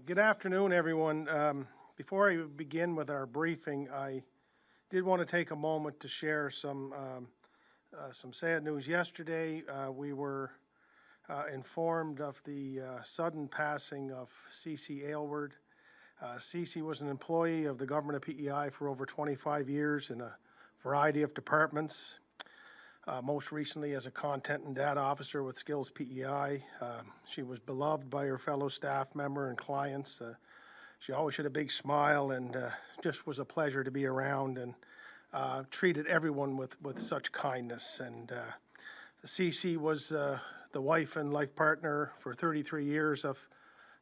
Good afternoon, everyone. Before I begin with our briefing, I did want to take a moment to share some sad news. Yesterday, we were informed of the sudden passing of CeCe Alward. CeCe was an employee of the government of P.E.I. for over 25 years in a variety of departments. Most recently as a content and data officer with Skills P.E.I. She was beloved by her fellow staff member and clients. She always had a big smile and just was a pleasure to be around, and treated everyone with such kindness. And CeCe was the wife and life partner for 33 years of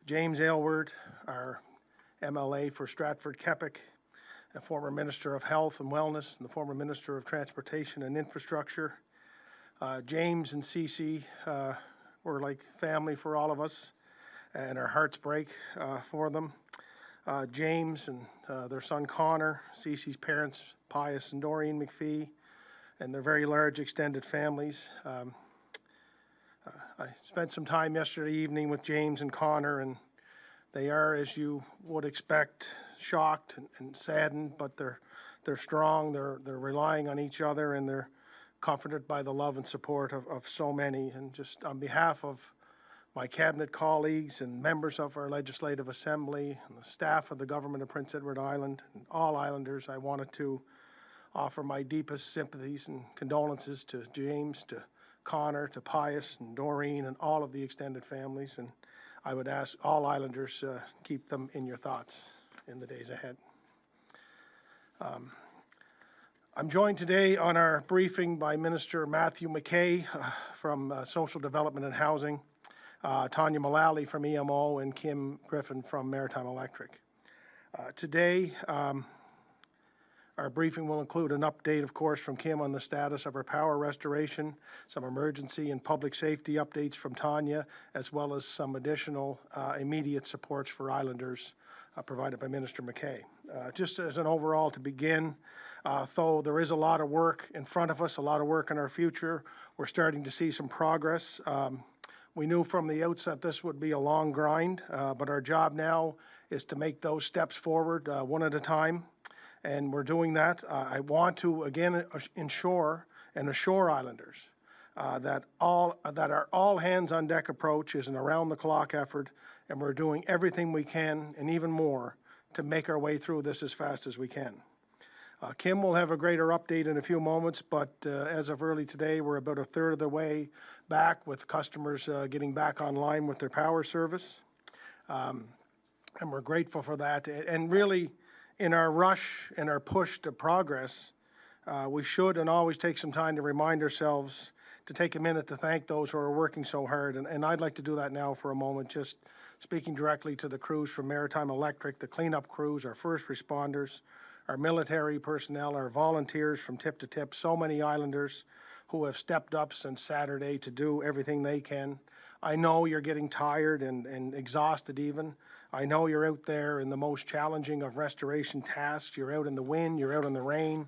James Alward, our MLA for Stratford-Keppoch, a former Minister of Health and Wellness, and the former Minister of Transportation and Infrastructure. James and CeCe were like family for all of us, and our hearts break for them. James and their son Connor, CeCe's parents, Pius and Doreen McPhee, and their very large extended families. I spent some time yesterday evening with James and Connor, and they are, as you would expect, shocked and saddened, but they're strong. They're relying on each other, and they're comforted by the love and support of so many. And just on behalf of my cabinet colleagues and members of our Legislative Assembly and the staff of the government of Prince Edward Island and all Islanders, I wanted to offer my deepest sympathies and condolences to James, to Connor, to Pius and Doreen, and all of the extended families. And I would ask all Islanders keep them in your thoughts in the days ahead. I'm joined today on our briefing by Minister Matthew MacKay from Social Development and Housing, Tanya Mullally from EMO, and Griffin from Maritime Electric. Today, our briefing will include an update, of course, from Kim on the status of our power restoration, some emergency and public safety updates from Tanya, as well as some additional immediate supports for Islanders provided by Minister MacKay. Just as an overall to begin, though there is a lot of work in front of us, a lot of work in our future, we're starting to see some progress. We knew from the outset this would be a long grind, but our job now is to make those steps forward one at a time. And we're doing that. I want to again assure Islanders that our all hands on deck approach is an around the clock effort, and we're doing everything we can and even more to make our way through this as fast as we can. Kim will have a greater update in a few moments, but as of early today, we're about a third of the way back with customers getting back online with their power service. And we're grateful for that. And really, in our rush and our push to progress, we should and always take some time to remind ourselves to take a minute to thank those who are working so hard. And I'd like to do that now for a moment, just speaking directly to the crews from Maritime Electric, the cleanup crews, our first responders, our military personnel, our volunteers from tip to tip, so many Islanders who have stepped up since Saturday to do everything they can. I know you're getting tired and exhausted even. I know you're out there in the most challenging of restoration tasks. You're out in the wind, you're out in the rain,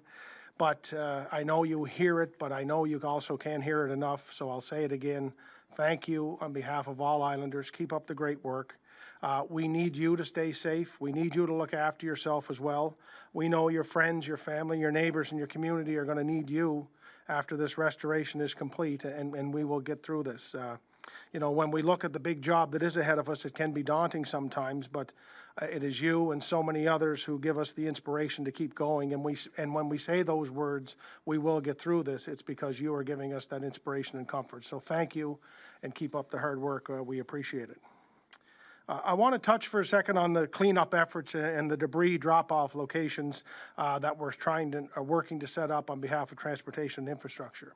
but I know you hear it, but I know you also can't hear it enough, so I'll say it again. Thank you on behalf of all Islanders. Keep up the great work. We need you to stay safe. We need you to look after yourself as well. We know your friends, your family, your neighbors, and your community are going to need you after this restoration is complete, and we will get through this. You know, when we look at the big job that is ahead of us, it can be daunting sometimes, but it is you and so many others who give us the inspiration to keep going. And when we say those words, we will get through this, it's because you are giving us that inspiration and comfort. So thank you, and keep up the hard work. We appreciate it. I want to touch for a second on the cleanup efforts and the debris drop-off locations that we're working to set up on behalf of transportation and infrastructure.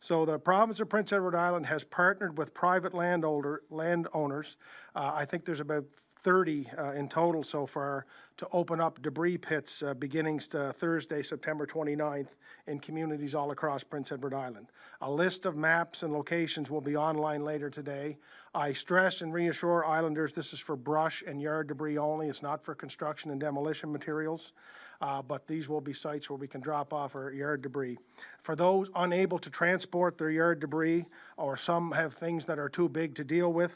So the province of Prince Edward Island has partnered with private landowners. I think there's about 30 in total so far, to open up debris pits beginning Thursday, September 29th, in communities all across Prince Edward Island. A list of maps and locations will be online later today. I stress and reassure Islanders this is for brush and yard debris only. It's not for construction and demolition materials. But these will be sites where we can drop off our yard debris. For those unable to transport their yard debris, or some have things that are too big to deal with,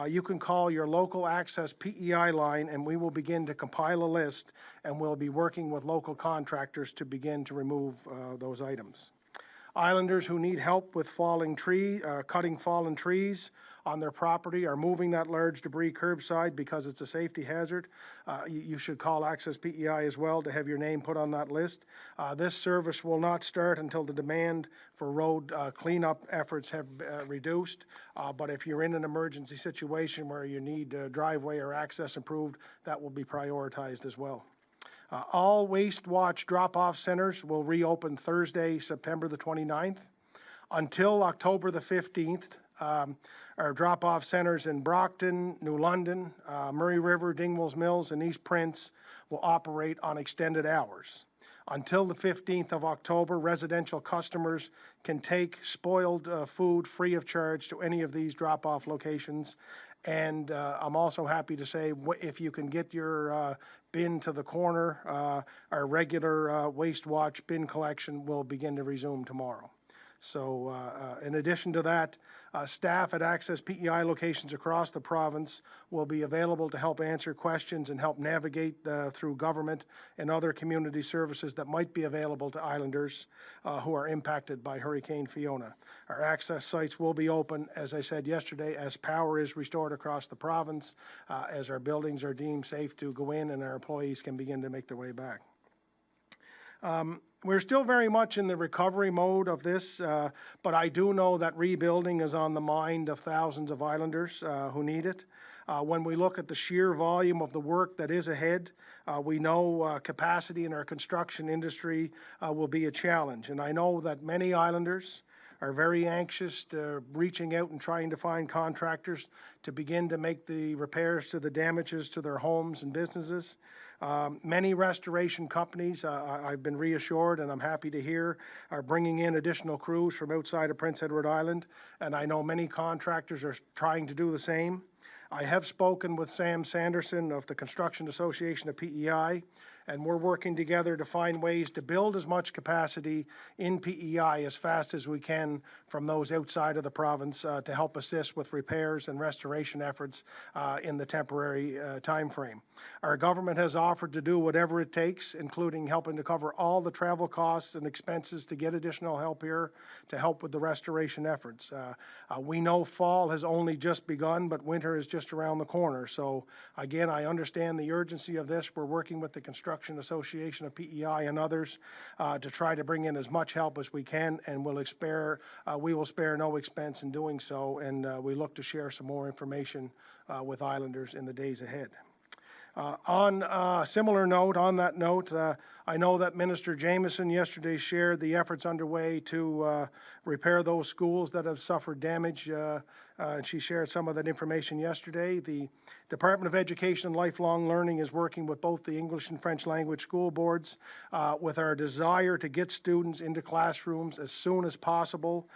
you can call your local Access PEI line and we will begin to compile a list, and we'll be working with local contractors to begin to remove those items. Islanders who need help with cutting fallen trees on their property or moving that large debris curbside because it's a safety hazard, you should call Access PEI as well to have your name put on that list. This service will not start until the demand for road cleanup efforts have reduced, but if you're in an emergency situation where you need driveway or access improved, that will be prioritized as well. All Waste Watch drop-off centers will reopen Thursday, September the 29th. Until October the 15th, our drop-off centers in Brockton, New London, Murray River, Dingwalls Mills, and East Prince will operate on extended hours. Until the 15th of October, residential customers can take spoiled food free of charge to any of these drop-off locations. And I'm also happy to say, if you can get your bin to the corner, our regular Waste Watch bin collection will begin to resume tomorrow. So in addition to that, staff at Access PEI locations across the province will be available to help answer questions and help navigate through government and other community services that might be available to Islanders who are impacted by Hurricane Fiona. Our access sites will be open, as I said yesterday, as power is restored across the province, as our buildings are deemed safe to go in and our employees can begin to make their way back. We're still very much in the recovery mode of this, but I do know that rebuilding is on the mind of thousands of Islanders who need it. When we look at the sheer volume of the work that is ahead, we know capacity in our construction industry will be a challenge. And I know that many Islanders are very anxious to reaching out and trying to find contractors to begin to make the repairs to the damages to their homes and businesses. Many restoration companies, I've been reassured, and I'm happy to hear, are bringing in additional crews from outside of Prince Edward Island, and I know many contractors are trying to do the same. I have spoken with Sam Sanderson of the Construction Association of PEI, and we're working together to find ways to build as much capacity in PEI as fast as we can from those outside of the province to help assist with repairs and restoration efforts in the temporary time frame. Our government has offered to do whatever it takes, including helping to cover all the travel costs and expenses to get additional help here to help with the restoration efforts. We know fall has only just begun, but winter is just around the corner. So again, I understand the urgency of this. We're working with the Construction Association of PEI and others to try to bring in as much help as we can, and we will spare no expense in doing so, and we look to share some more information with Islanders in the days ahead. On a similar note, I know that Minister Jameson yesterday shared the efforts underway to repair those schools that have suffered damage. She shared some of that information yesterday. The Department of Education and Lifelong Learning is working with both the English and French language school boards with our desire to get students into classrooms as soon as possible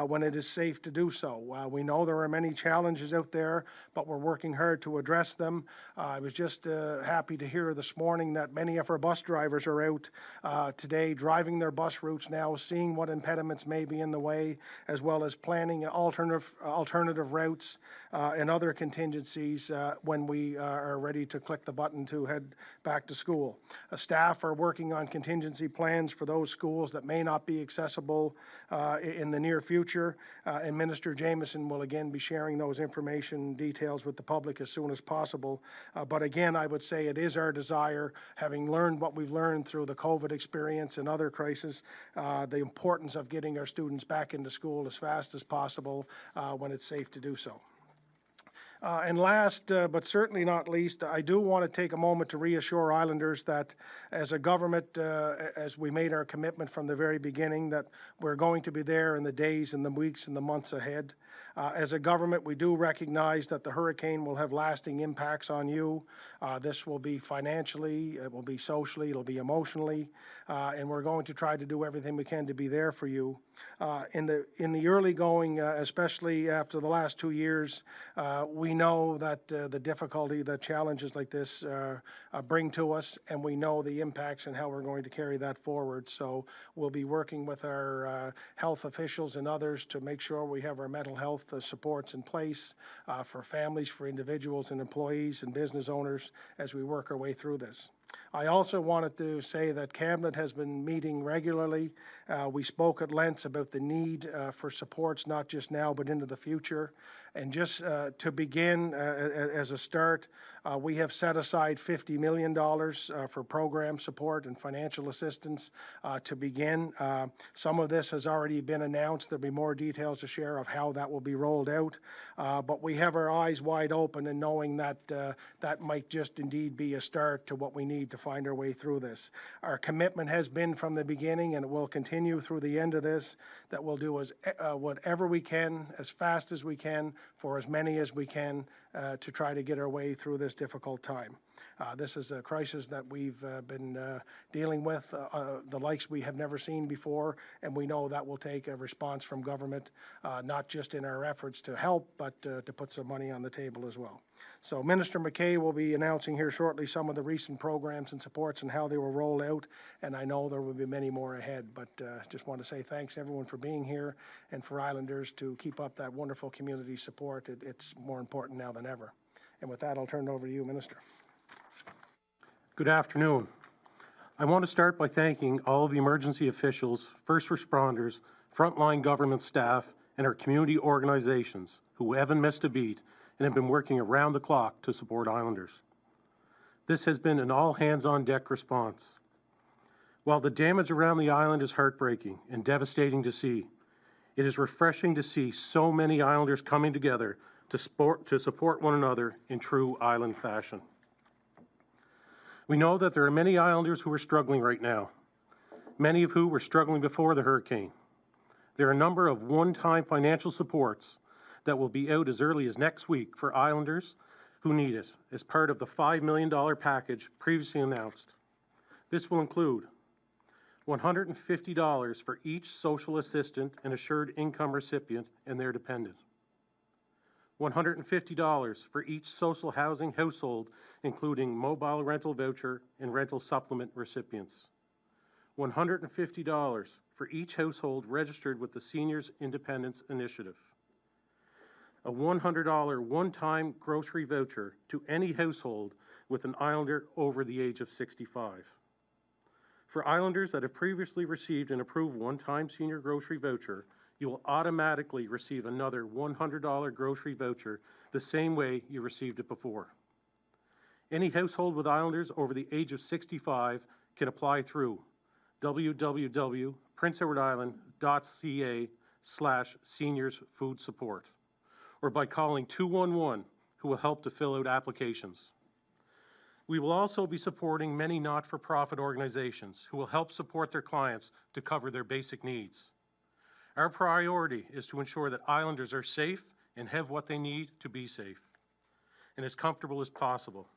when it is safe to do so. We know there are many challenges out there, but we're working hard to address them. I was just happy to hear this morning that many of our bus drivers are out today driving their bus routes now, seeing what impediments may be in the way, as well as planning alternative routes and other contingencies when we are ready to click the button to head back to school. Staff are working on contingency plans for those schools that may not be accessible in the near future, and Minister Jameson will again be sharing those information details with the public as soon as possible. But again, I would say it is our desire, having learned what we've learned through the COVID experience and other crises, the importance of getting our students back into school as fast as possible when it's safe to do so. And last, but certainly not least, I do want to take a moment to reassure Islanders that as a government, as we made our commitment from the very beginning, that we're going to be there in the days and the weeks and the months ahead. As a government, we do recognize that the hurricane will have lasting impacts on you. This will be financially, it will be socially, it'll be emotionally, and we're going to try to do everything we can to be there for you. In the early going, especially after the last 2 years, we know that the difficulty that challenges like this bring to us, and we know the impacts and how we're going to carry that forward. So we'll be working with our health officials and others to make sure we have our mental health with the supports in place for families, for individuals and employees and business owners as we work our way through this. I also wanted to say that Cabinet has been meeting regularly. We spoke at length about the need for supports, not just now, but into the future. And just to begin, as a start, we have set aside $50 million for program support and financial assistance to begin. Some of this has already been announced. There'll be more details to share of how that will be rolled out. But we have our eyes wide open in knowing that that might just indeed be a start to what we need to find our way through this. Our commitment has been from the beginning, and it will continue through the end of this, that we'll do whatever we can, as fast as we can, for as many as we can, to try to get our way through this difficult time. This is a crisis that we've been dealing with, the likes we have never seen before, and we know that will take a response from government, not just in our efforts to help, but to put some money on the table as well. So Minister MacKay will be announcing here shortly some of the recent programs and supports and how they will roll out, and I know there will be many more ahead, but just want to say thanks everyone for being here, and for Islanders to keep up that wonderful community support. It's more important now than ever. And with that, I'll turn it over to you, Minister. Good afternoon. I want to start by thanking all of the emergency officials, first responders, frontline government staff, and our community organizations who haven't missed a beat and have been working around the clock to support Islanders. This has been an all-hands-on-deck response. While the damage around the island is heartbreaking and devastating to see, it is refreshing to see so many Islanders coming together to support one another in true island fashion. We know that there are many Islanders who are struggling right now, many of who were struggling before the hurricane. There are a number of one-time financial supports that will be out as early as next week for Islanders who need it as part of the $5 million package previously announced. This will include $150 for each social assistant and assured income recipient and their dependent, $150 for each social housing household, including mobile rental voucher and rental supplement recipients, $150 for each household registered with the Seniors Independence Initiative, a $100 one-time grocery voucher to any household with an Islander over the age of 65. For Islanders that have previously received an approved one-time senior grocery voucher, you will automatically receive another $100 grocery voucher the same way you received it before. Any household with Islanders over the age of 65 can apply through www.princeedwardisland.ca/seniorsfoodsupport or by calling 211, who will help to fill out applications. We will also be supporting many not-for-profit organizations who will help support their clients to cover their basic needs. Our priority is to ensure that Islanders are safe and have what they need to be safe and as comfortable as possible.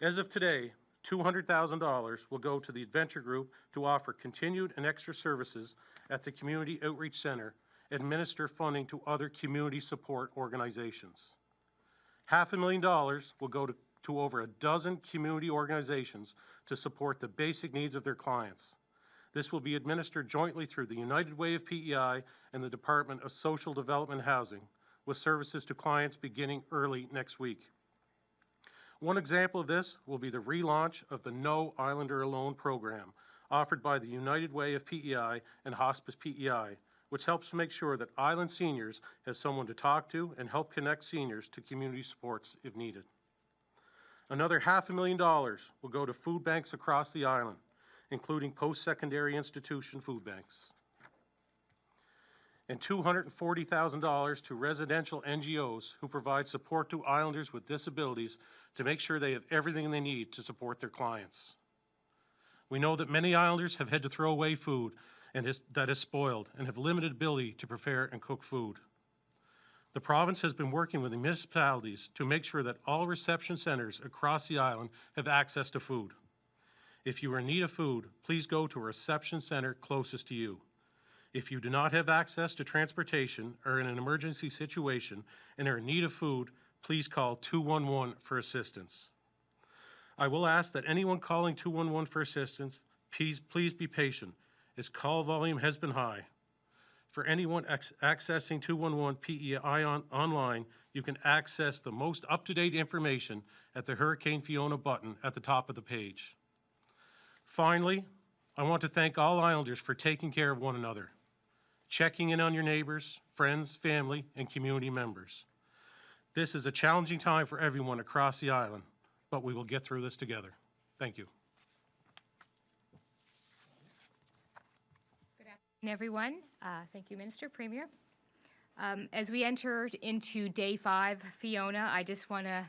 As of today, $200,000 will go to the Adventure Group to offer continued and extra services at the Community Outreach Center, administer funding to other community support organizations. $500,000 will go to over a dozen community organizations to support the basic needs of their clients. This will be administered jointly through the United Way of P.E.I. and the Department of Social Development and Housing, with services to clients beginning early next week. One example of this will be the relaunch of the No Islander Alone program, offered by the United Way of P.E.I. and Hospice P.E.I., which helps to make sure that island seniors have someone to talk to and help connect seniors to community supports if needed. Another $500,000 will go to food banks across the island, including post-secondary institution food banks, and $240,000 to residential NGOs who provide support to Islanders with disabilities to make sure they have everything they need to support their clients. We know that many Islanders have had to throw away food that is spoiled and have limited ability to prepare and cook food. The province has been working with the municipalities to make sure that all reception centers across the island have access to food. If you are in need of food, please go to a reception center closest to you. If you do not have access to transportation or are in an emergency situation and are in need of food, please call 211 for assistance. I will ask that anyone calling 211 for assistance, please be patient, as call volume has been high. For anyone accessing 211 PEI online, you can access the most up-to-date information at the Hurricane Fiona button at the top of the page. Finally, I want to thank all Islanders for taking care of one another, checking in on your neighbors, friends, family, and community members. This is a challenging time for everyone across the island, but we will get through this together. Thank you. Good afternoon, everyone. Thank you, Minister, Premier. As we enter into day 5, Fiona, I just want to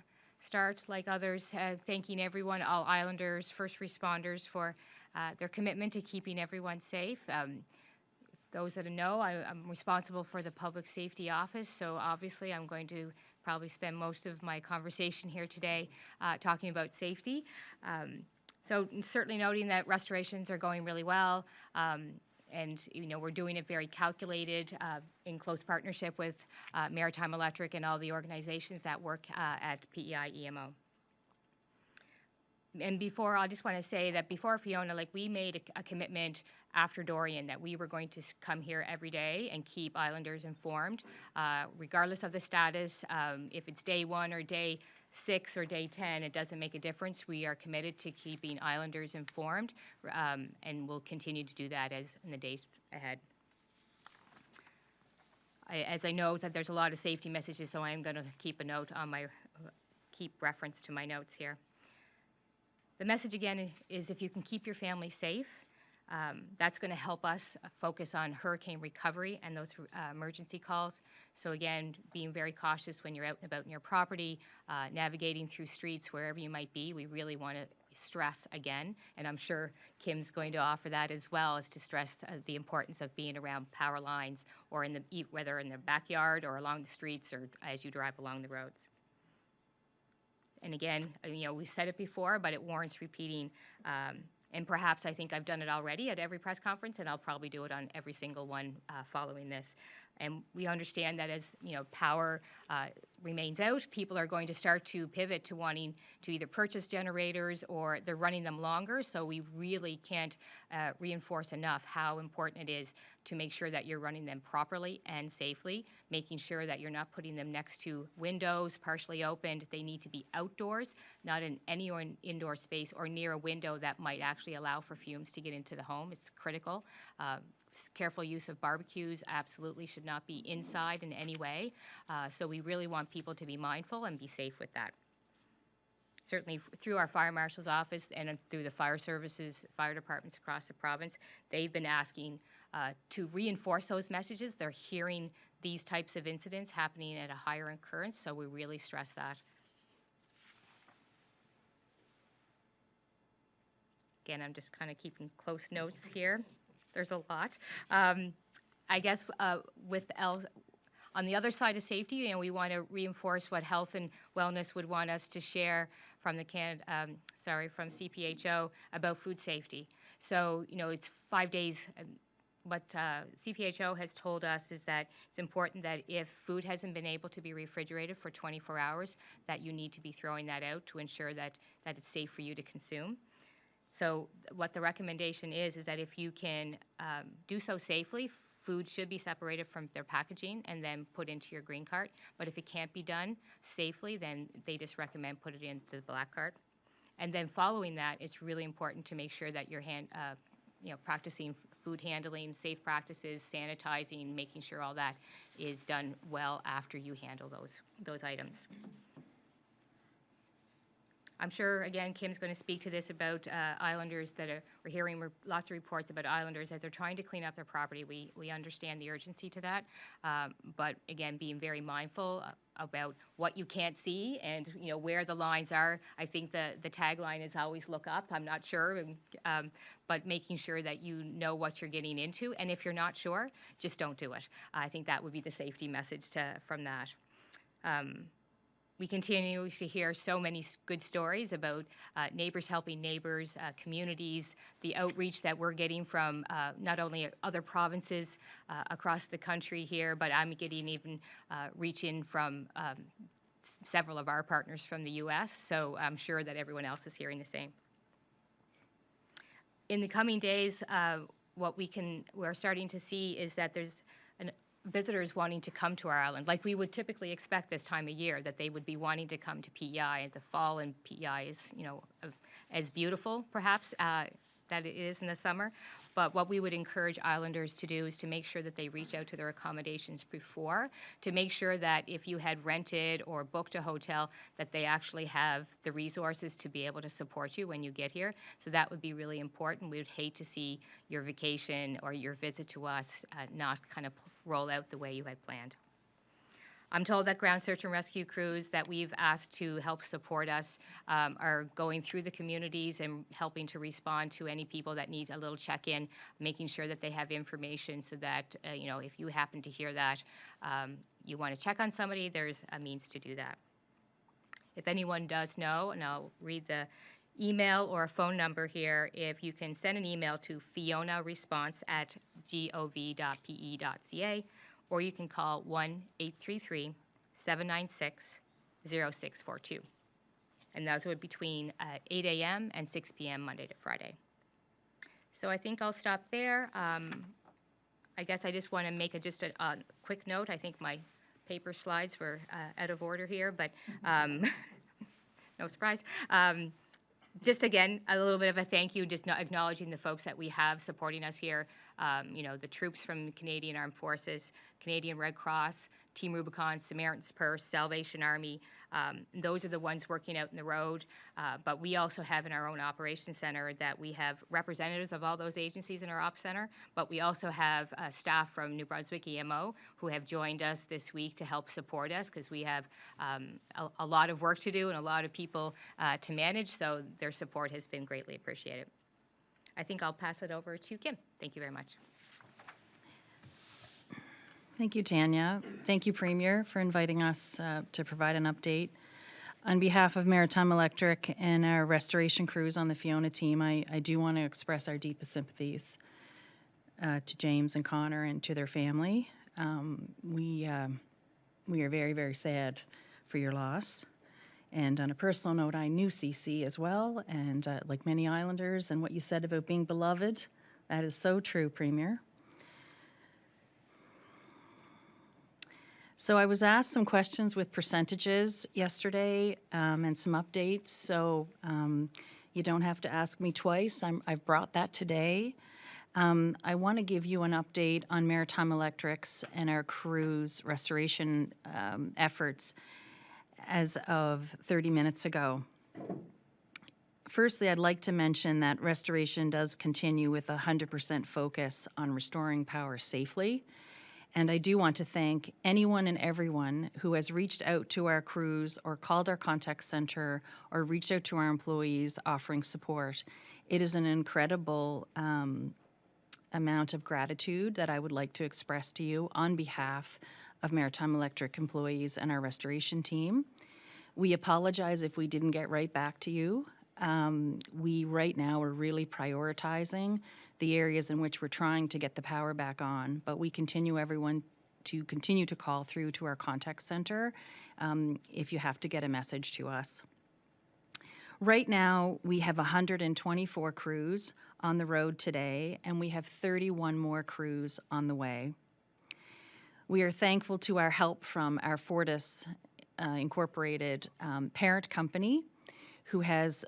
start, like others, thanking everyone, all Islanders, first responders, for their commitment to keeping everyone safe. Those that know, I'm responsible for the Public Safety Office, so obviously I'm going to probably spend most of my conversation here today talking about safety. So certainly noting that restorations are going really well, and we're doing it very calculated in close partnership with Maritime Electric and all the organizations that work at P.E.I. EMO. And before, I just want to say that before Fiona, we made a commitment after Dorian that we were going to come here every day and keep Islanders informed, regardless of the status. If it's day 1 or day 6 or day 10, it doesn't make a difference. We are committed to keeping Islanders informed, and we'll continue to do that in the days ahead. As I know that there's a lot of safety messages, so I am going to keep a note on keep reference to my notes here. The message again is if you can keep your family safe, that's going to help us focus on hurricane recovery and those emergency calls. So again, being very cautious when you're out and about in your property, navigating through streets, wherever you might be. We really want to stress again, and I'm sure Kim's going to offer that as well, is to stress the importance of being around power lines, or whether in the backyard or along the streets or as you drive along the roads. And again, we've said it before, but it warrants repeating. And perhaps I think I've done it already at every press conference, and I'll probably do it on every single one following this. And we understand that as power remains out, people are going to start to pivot to wanting to either purchase generators or they're running them longer. So we really can't reinforce enough how important it is to make sure that you're running them properly and safely, making sure that you're not putting them next to windows partially opened. They need to be outdoors, not in any indoor space or near a window that might actually allow for fumes to get into the home. It's critical. Careful use of barbecues absolutely should not be inside in any way. So we really want people to be mindful and be safe with that. Certainly through our fire marshal's office and through the fire services, fire departments across the province, they've been asking to reinforce those messages. They're hearing these types of incidents happening at a higher occurrence, so we really stress that. Again, I'm just kind of keeping close notes here. There's a lot. I guess on the other side of safety, we want to reinforce what health and wellness would want us to share from from CPHO about food safety. So, it's 5 days. What CPHO has told us is that it's important that if food hasn't been able to be refrigerated for 24 hours, that you need to be throwing that out to ensure that it's safe for you to consume. So what the recommendation is that if you can do so safely, food should be separated from their packaging and then put into your green cart. But if it can't be done safely, then they just recommend put it into the black cart. And then following that, it's really important to make sure that you're practicing food handling, safe practices, sanitizing, making sure all that is done well after you handle those items. I'm sure, again, Kim's going to speak to this about Islanders we're hearing lots of reports about Islanders as they're trying to clean up their property. We understand the urgency to that, but again, being very mindful about what you can't see and where the lines are. I think the tagline is always look up. I'm not sure, but making sure that you know what you're getting into, and if you're not sure, just don't do it. I think that would be the safety message from that. We continue to hear so many good stories about neighbors helping neighbors, communities, the outreach that we're getting from not only other provinces across the country here, but I'm getting even reach in from several of our partners from the U.S., so I'm sure that everyone else is hearing the same. In the coming days, what we're starting to see is that there's visitors wanting to come to our island, like we would typically expect this time of year, that they would be wanting to come to P.E.I. The fall in P.E.I. is, as beautiful, perhaps, that it is in the summer. But what we would encourage islanders to do is to make sure that they reach out to their accommodations before, to make sure that if you had rented or booked a hotel, that they actually have the resources to be able to support you when you get here. So that would be really important. We would hate to see your vacation or your visit to us not kind of roll out the way you had planned. I'm told that ground search and rescue crews that we've asked to help support us are going through the communities and helping to respond to any people that need a little check-in, making sure that they have information so that, if you happen to hear that you want to check on somebody, there's a means to do that. If anyone does know, and I'll read the email or a phone number here, if you can send an email to fionaresponse@gov.pe.ca, or you can call 1-833-796-0642. And those would be between 8 a.m. and 6 p.m. Monday to Friday. So I think I'll stop there. I guess I just want to make a quick note. I think my paper slides were out of order here, but no surprise. Just again, a little bit of a thank you, just not acknowledging the folks that we have supporting us here. The troops from the Canadian Armed Forces, Canadian Red Cross, Team Rubicon, Samaritan's Purse, Salvation Army. Those are the ones working out in the road. But we also have in our own operations center that we have representatives of all those agencies in our ops center. But we also have staff from New Brunswick EMO who have joined us this week to help support us, because we have a lot of work to do and a lot of people to manage. So their support has been greatly appreciated. I think I'll pass it over to Kim. Thank you very much. Thank you, Tanya. Thank you, Premier, for inviting us to provide an update. On behalf of Maritime Electric and our restoration crews on the Fiona team, I do want to express our deepest sympathies to James and Connor and to their family. We are very, very sad for your loss. And on a personal note, I knew CeCe as well, and like many islanders, and what you said about being beloved, that is so true, Premier. So I was asked some questions with percentages yesterday and some updates, so you don't have to ask me twice. I've brought that today. I want to give you an update on Maritime Electric's and our crew's restoration efforts as of 30 minutes ago. Firstly, I'd like to mention that restoration does continue with 100% focus on restoring power safely. And I do want to thank anyone and everyone who has reached out to our crews or called our contact center or reached out to our employees offering support. It is an incredible amount of gratitude that I would like to express to you on behalf of Maritime Electric employees and our restoration team. We apologize if we didn't get right back to you. We right now are really prioritizing the areas in which we're trying to get the power back on, but we continue everyone to continue to call through to our contact center if you have to get a message to us. Right now, we have 124 crews on the road today, and we have 31 more crews on the way. We are thankful to our help from our Fortis Incorporated parent company, who has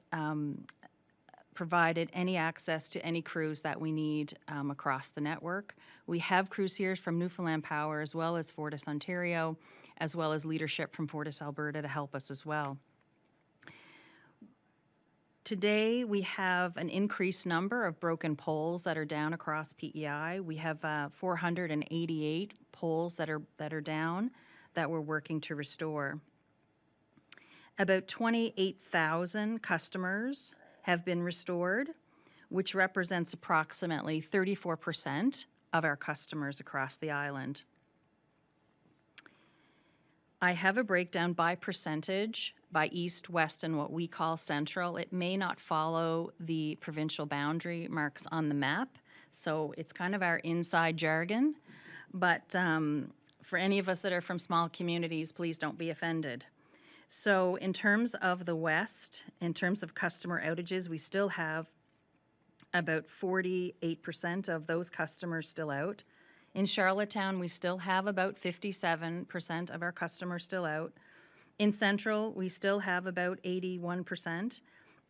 provided any access to any crews that we need across the network. We have crews here from Newfoundland Power, as well as Fortis Ontario, as well as leadership from Fortis Alberta to help us as well. Today, we have an increased number of broken poles that are down across P.E.I. We have 488 poles that are down that we're working to restore. About 28,000 customers have been restored, which represents approximately 34% of our customers across the island. I have a breakdown by percentage, by east, west, and what we call central. It may not follow the provincial boundary marks on the map, so it's kind of our inside jargon. But for any of us that are from small communities, please don't be offended. So in terms of the west, in terms of customer outages, we still have about 48% of those customers still out. In Charlottetown, we still have about 57% of our customers still out. In Central, we still have about 81%.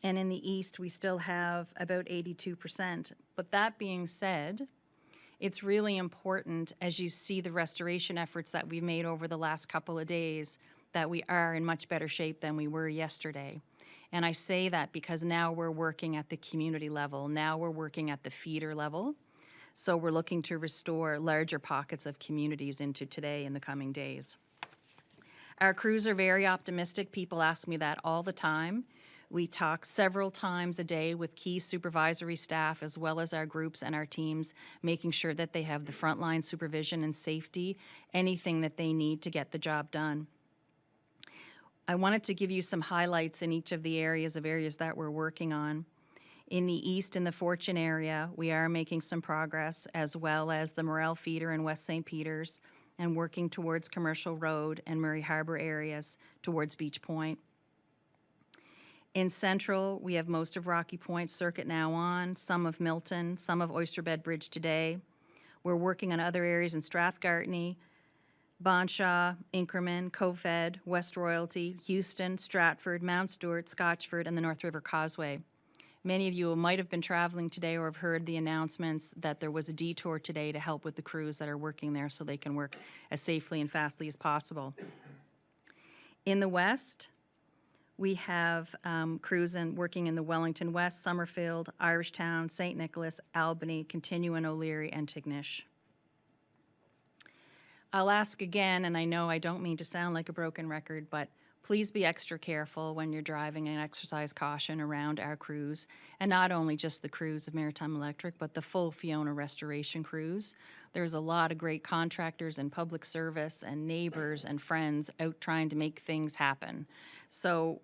And in the East, we still have about 82%. But that being said, it's really important, as you see the restoration efforts that we've made over the last couple of days, that we are in much better shape than we were yesterday. And I say that because now we're working at the community level. Now we're working at the feeder level. So we're looking to restore larger pockets of communities into today in the coming days. Our crews are very optimistic. People ask me that all the time. We talk several times a day with key supervisory staff as well as our groups and our teams, making sure that they have the frontline supervision and safety, anything that they need to get the job done. I wanted to give you some highlights in each of the areas that we're working on. In the east, in the Fortune area, we are making some progress, as well as the Morel feeder in West St. Peters, and working towards Commercial Road and Murray Harbor areas towards Beach Point. In Central, we have most of Rocky Point Circuit now on, some of Milton, some of Oysterbed Bridge today. We're working on other areas in Strathgartney, Bonshaw, Inkerman, Cofed, West Royalty, Houston, Stratford, Mount Stewart, Scotchford, and the North River Causeway. Many of you might have been traveling today or have heard the announcements that there was a detour today to help with the crews that are working there so they can work as safely and fastly as possible. In the West, we have crews working in the Wellington West, Summerfield, Irishtown, St. Nicholas, Albany, Continuan, O'Leary, and Tignish. I'll ask again, and I know I don't mean to sound like a broken record, but please be extra careful when you're driving and exercise caution around our crews, and not only just the crews of Maritime Electric, but the full Fiona restoration crews. There's a lot of great contractors and public service and neighbors and friends out trying to make things happen. So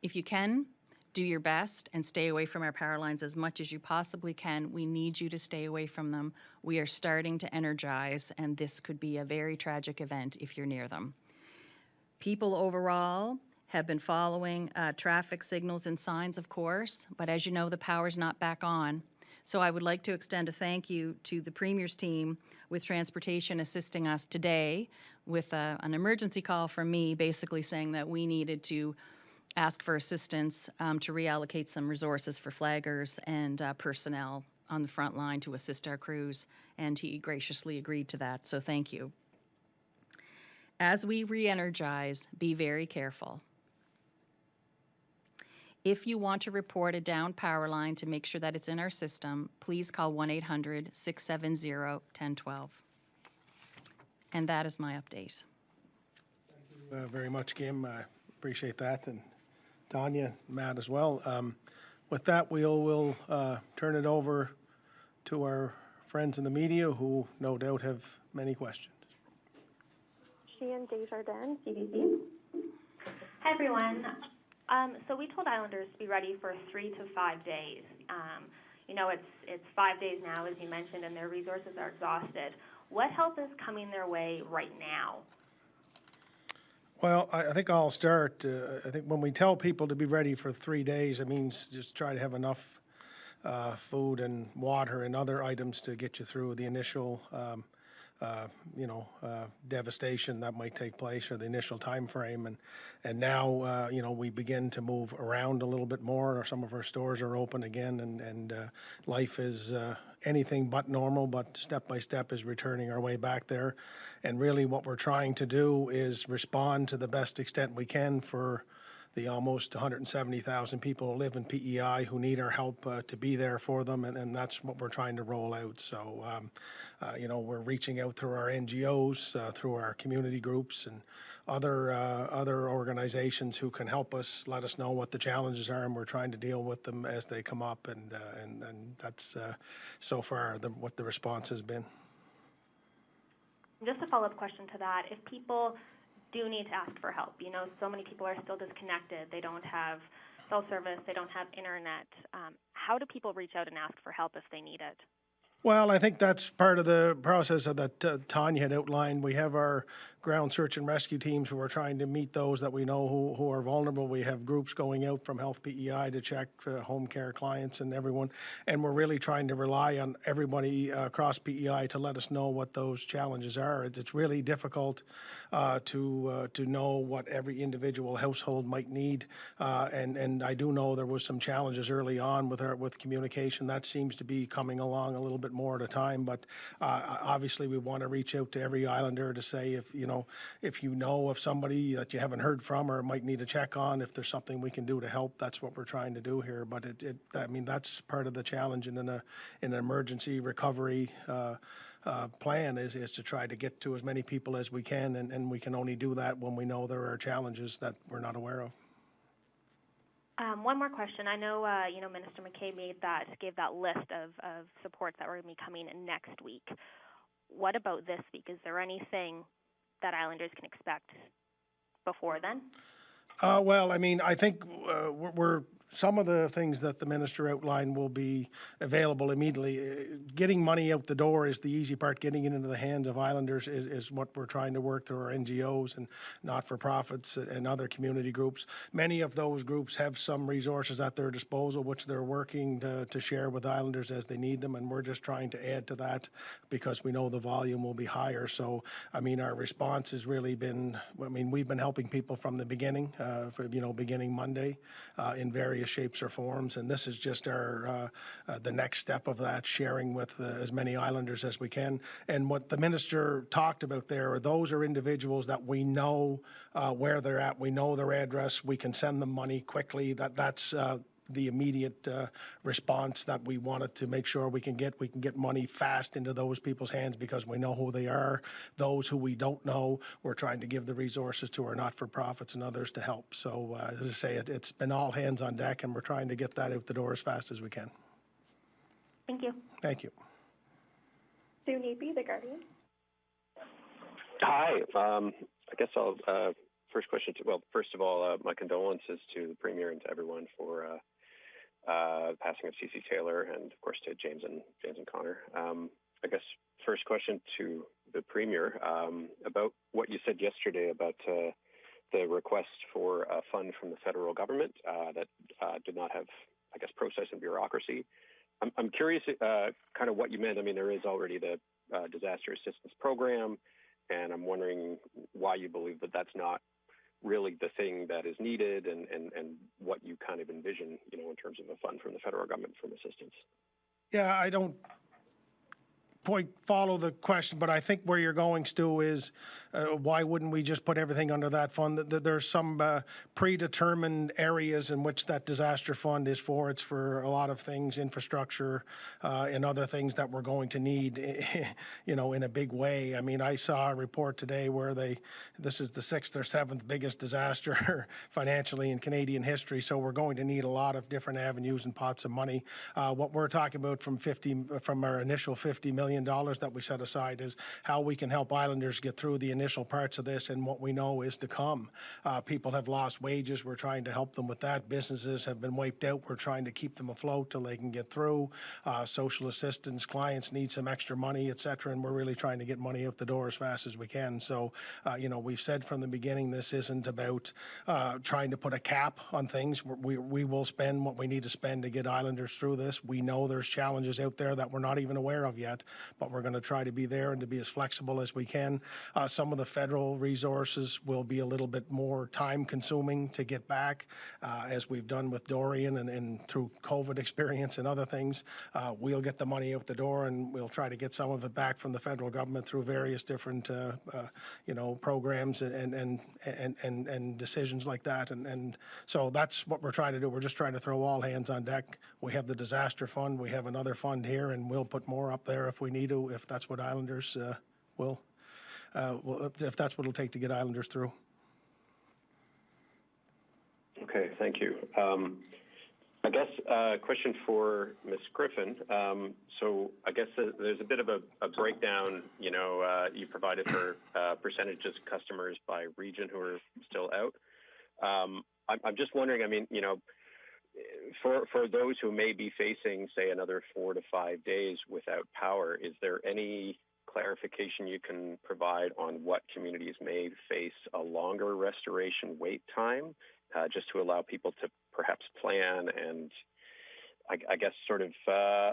if you can, do your best and stay away from our power lines as much as you possibly can. We need you to stay away from them. We are starting to energize, and this could be a very tragic event if you're near them. People overall have been following traffic signals and signs, of course, but as you know, the power's not back on. So I would like to extend a thank you to the Premier's team with transportation assisting us today with an emergency call from me basically saying that we needed to ask for assistance to reallocate some resources for flaggers and personnel on the front line to assist our crews, and he graciously agreed to that, so thank you. As we re-energize, be very careful. If you want to report a downed power line to make sure that it's in our system, please call 1-800-670-1012. And that is my update. Thank you very much, Kim. I appreciate that, and Tanya, Matt as well. With that, we'll turn it over to our friends in the media who no doubt have many questions. Sheehan Desjardins, CBC. Hi, everyone. So we told Islanders to be ready for 3 to 5 days. You know, it's 5 days now, as you mentioned, and their resources are exhausted. What help is coming their way right now? Well, I think I'll start. I think when we tell people to be ready for 3 days, it means just try to have enough food and water and other items to get you through the initial devastation that might take place, or the initial time frame. And now, we begin to move around a little bit more. Some of our stores are open again, and life is anything but normal, but step by step is returning our way back there. And really what we're trying to do is respond to the best extent we can for the almost 170,000 people who live in P.E.I. who need our help to be there for them, and that's what we're trying to roll out. So, we're reaching out through our NGOs, through our community groups, and other organizations who can help us, let us know what the challenges are, and we're trying to deal with them as they come up, and that's so far what the response has been. Just a follow-up question to that, if people do need to ask for help, so many people are still disconnected, they don't have cell service, they don't have internet, how do people reach out and ask for help if they need it? Well, I think that's part of the process that Tanya had outlined. We have our ground search and rescue teams who are trying to meet those that we know who are vulnerable. We have groups going out from Health P.E.I. to check home care clients and everyone. And we're really trying to rely on everybody across P.E.I. to let us know what those challenges are. It's really difficult to know what every individual household might need. And I do know there was some challenges early on with communication. That seems to be coming along a little bit more at a time. But obviously, we want to reach out to every islander to say if you know of somebody that you haven't heard from or might need a check on, if there's something we can do to help. That's what we're trying to do here. But that's part of the challenge in an emergency recovery plan is to try to get to as many people as we can, and we can only do that when we know there are challenges that we're not aware of. One more question. I know, Minister MacKay gave that list of supports that were going to be coming in next week. What about this week? Is there anything that Islanders can expect before then? Well, I mean, I think we're some of the things that the minister outlined will be available immediately. Getting money out the door is the easy part. Getting it into the hands of Islanders is what we're trying to work through our NGOs and not-for-profits and other community groups. Many of those groups have some resources at their disposal, which they're working to share with Islanders as they need them, and we're just trying to add to that because we know the volume will be higher. So, I mean, our response has really been, we've been helping people from the beginning, beginning Monday in various shapes or forms, and this is just the next step of that, sharing with as many Islanders as we can. And what the minister talked about there, those are individuals that we know where they're at, we know their address, we can send them money quickly. That's the immediate response that we wanted to make sure we can get money fast into those people's hands because we know who they are. Those who we don't know, we're trying to give the resources to our not-for-profits and others to help. So as I say, it's been all hands on deck, and we're trying to get that out the door as fast as we can. Thank you. Thank you. Sue Neepy, The Guardian. Hi. I guess I'll first question. First of all, my condolences to the Premier and to everyone for the passing of CeCe Taylor, and of course to James and Connor. I guess first question to the Premier about what you said yesterday about the request for a fund from the federal government that did not have, I guess, process and bureaucracy. I'm curious kind of what you meant. I mean, there is already the disaster assistance program, and I'm wondering why you believe that that's not really the thing that is needed, and what you kind of envision, in terms of a fund from the federal government from assistance. Yeah, I don't quite follow the question, but I think where you're going, Stu, is why wouldn't we just put everything under that fund? There's some predetermined areas in which that disaster fund is for. It's for a lot of things, infrastructure and other things that we're going to need, in a big way. I mean, I saw a report today where this is the 6th or 7th biggest disaster financially in Canadian history. So we're going to need a lot of different avenues and pots of money. What we're talking about from our initial $50 million that we set aside is how we can help Islanders get through the initial parts of this and what we know is to come. People have lost wages. We're trying to help them with that. Businesses have been wiped out. We're trying to keep them afloat till they can get through. Social assistance, clients need some extra money, et cetera, and we're really trying to get money out the door as fast as we can. So, we've said from the beginning, this isn't about trying to put a cap on things. We will spend what we need to spend to get Islanders through this. We know there's challenges out there that we're not even aware of yet, but we're going to try to be there and to be as flexible as we can. Some of the federal resources will be a little bit more time consuming to get back, as we've done with Dorian and through COVID experience and other things. We'll get the money out the door, and we'll try to get some of it back from the federal government through various different, programs and decisions like that. And so that's what we're trying to do. We're just trying to throw all hands on deck. We have the disaster fund. We have another fund here, and we'll put more up there if we need to, if that's what Islanders if that's what it'll take to get Islanders through. Okay, thank you. I guess a question for Ms. Griffin. So I guess there's a bit of a breakdown, you provided for percentages of customers by region who are still out. I'm just wondering, I mean, for those who may be facing, say, another 4 to 5 days without power, is there any clarification you can provide on what communities may face a longer restoration wait time, just to allow people to perhaps plan and, I guess, sort of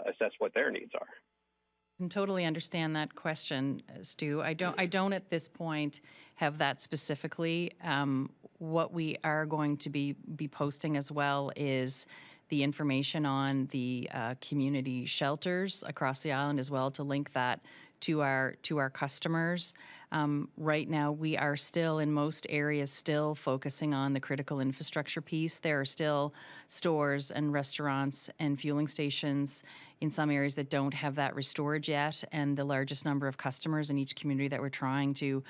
assess what their needs are? I can totally understand that question, Stu. I don't at this point have that specifically. What we are going to be posting as well is the information on the community shelters across the island as well, to link that to our customers. Right now, we are still in most areas still focusing on the critical infrastructure piece. There are still stores and restaurants and fueling stations in some areas that don't have that restored yet, and the largest number of customers in each community that we're trying to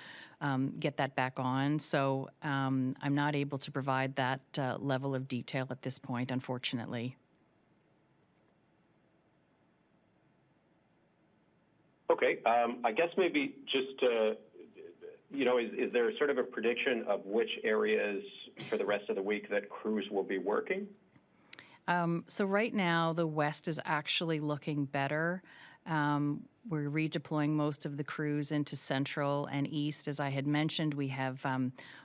get that back on. So I'm not able to provide that level of detail at this point, unfortunately. Okay, I guess maybe just, is there sort of a prediction of which areas for the rest of the week that crews will be working? So right now, the west is actually looking better. We're redeploying most of the crews into central and east. As I had mentioned, we have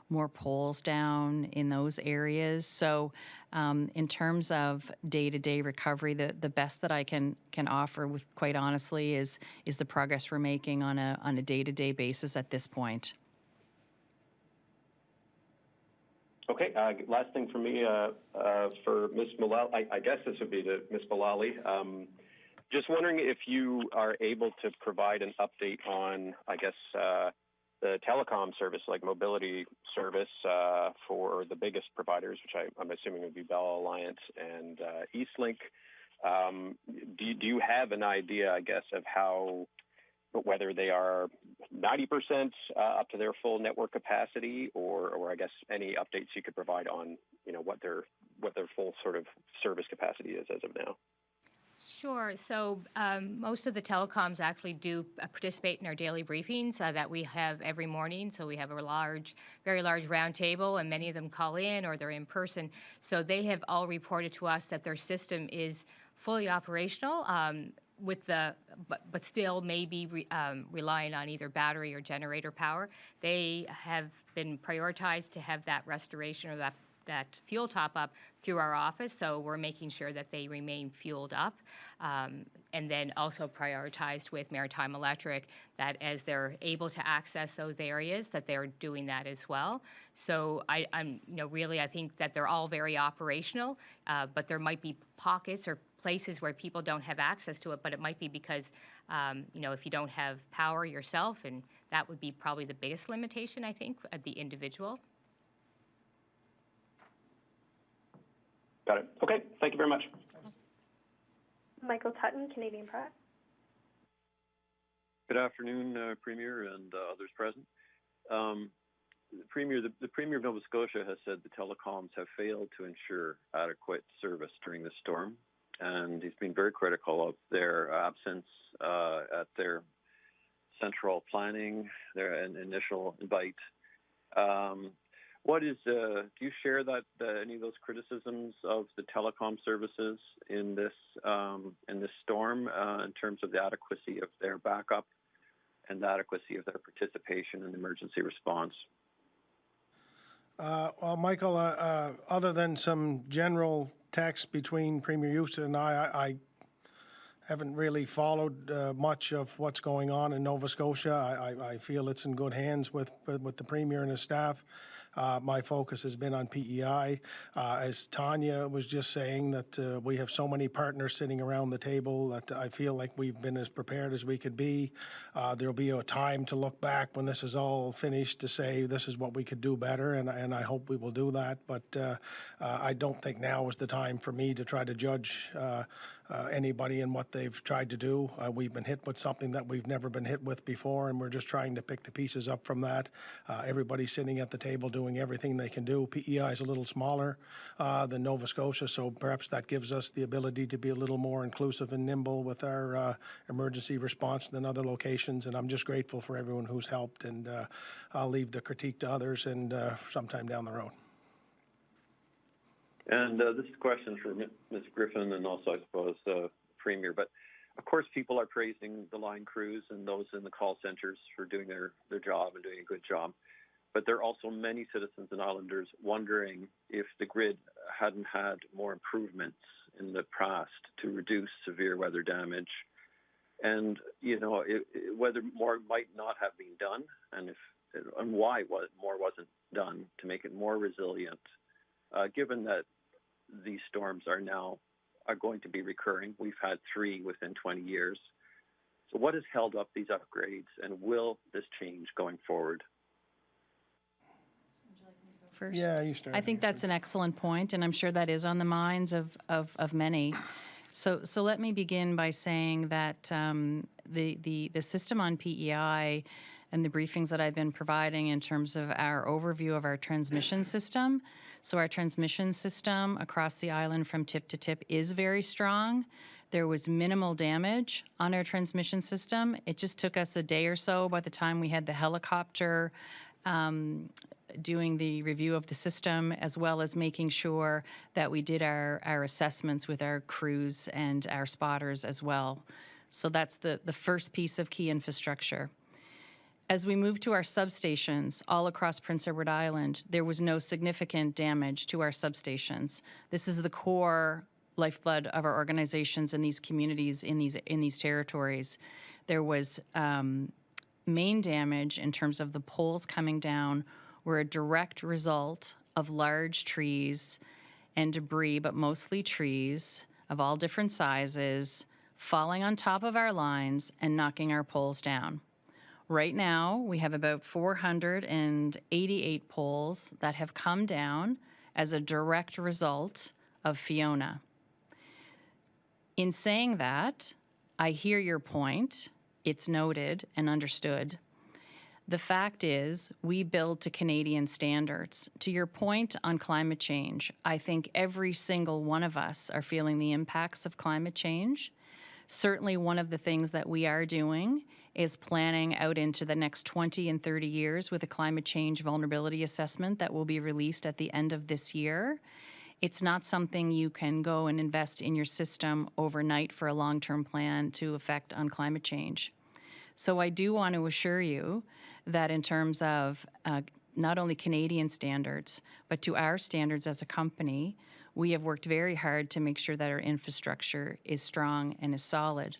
more poles down in those areas. So in terms of day-to-day recovery, the best that I can offer, with quite honestly, is the progress we're making on a day-to-day basis at this point. Okay, last thing for me, for Ms. Mullally, I guess this would be to Ms. Mullally. Just wondering if you are able to provide an update on, I guess, the telecom service, like mobility service for the biggest providers, which I'm assuming would be Bell Alliance and Eastlink. Do you have an idea, I guess, of whether they are 90% up to their full network capacity, or I guess any updates you could provide on, what their full sort of service capacity is as of now? Sure. So most of the telecoms actually do participate in our daily briefings that we have every morning. So we have a very large round table, and many of them call in or they're in person. So they have all reported to us that their system is fully operational, but still maybe relying on either battery or generator power. They have been prioritized to have that restoration or that fuel top up through our office, so we're making sure that they remain fueled up, and then also prioritized with Maritime Electric, that as they're able to access those areas, that they're doing that as well. So I think that they're all very operational, but there might be pockets or places where people don't have access to it, but it might be because if you don't have power yourself, and that would be probably the biggest limitation, I think, at the individual. Got it. Okay, thank you very much. Michael Tutton, Canadian Press. Good afternoon, Premier and others present. The Premier of Nova Scotia has said the telecoms have failed to ensure adequate service during the storm, and he's been very critical of their absence at their central planning, their initial invite. Do you share any of those criticisms of the telecom services in this storm in terms of the adequacy of their backup and the adequacy of their participation in emergency response? Well, Michael, other than some general text between Premier Houston and I haven't really followed much of what's going on in Nova Scotia. I feel it's in good hands with the Premier and his staff. My focus has been on P.E.I. As Tanya was just saying, that we have so many partners sitting around the table that I feel like we've been as prepared as we could be. There'll be a time to look back when this is all finished to say this is what we could do better, and I hope we will do that. But I don't think now is the time for me to try to judge anybody and what they've tried to do. We've been hit with something that we've never been hit with before, and we're just trying to pick the pieces up from that. Everybody's sitting at the table doing everything they can do. P.E.I. is a little smaller than Nova Scotia, so perhaps that gives us the ability to be a little more inclusive and nimble with our emergency response than other locations, and I'm just grateful for everyone who's helped, and I'll leave the critique to others and sometime down the road. And this is a question for Ms. Griffin and also, I suppose, Premier. But of course, people are praising the line crews and those in the call centers for doing their job and doing a good job. But there are also many citizens and islanders wondering if the grid hadn't had more improvements in the past to reduce severe weather damage, and whether more might not have been done, and why more wasn't done to make it more resilient, given that these storms are going to be recurring. We've had 3 within 20 years. So what has held up these upgrades, and will this change going forward? First. Yeah, you start. I think that's an excellent point, and I'm sure that is on the minds of many. So let me begin by saying that the system on P.E.I. and the briefings that I've been providing in terms of our overview of our transmission system. So our transmission system across the island from tip to tip is very strong. There was minimal damage on our transmission system. It just took us a day or so by the time we had the helicopter doing the review of the system, as well as making sure that we did our assessments with our crews and our spotters as well. So that's the first piece of key infrastructure. As we move to our substations all across Prince Edward Island, there was no significant damage to our substations. This is the core lifeblood of our organizations in these communities, in these territories. There was main damage in terms of the poles coming down were a direct result of large trees and debris, but mostly trees of all different sizes, falling on top of our lines and knocking our poles down. Right now, we have about 488 poles that have come down as a direct result of Fiona. In saying that, I hear your point. It's noted and understood. The fact is, we build to Canadian standards. To your point on climate change, I think every single one of us are feeling the impacts of climate change. Certainly one of the things that we are doing is planning out into the next 20 and 30 years with a climate change vulnerability assessment that will be released at the end of this year. It's not something you can go and invest in your system overnight for a long-term plan to affect on climate change. So I do want to assure you that in terms of not only Canadian standards, but to our standards as a company, we have worked very hard to make sure that our infrastructure is strong and is solid.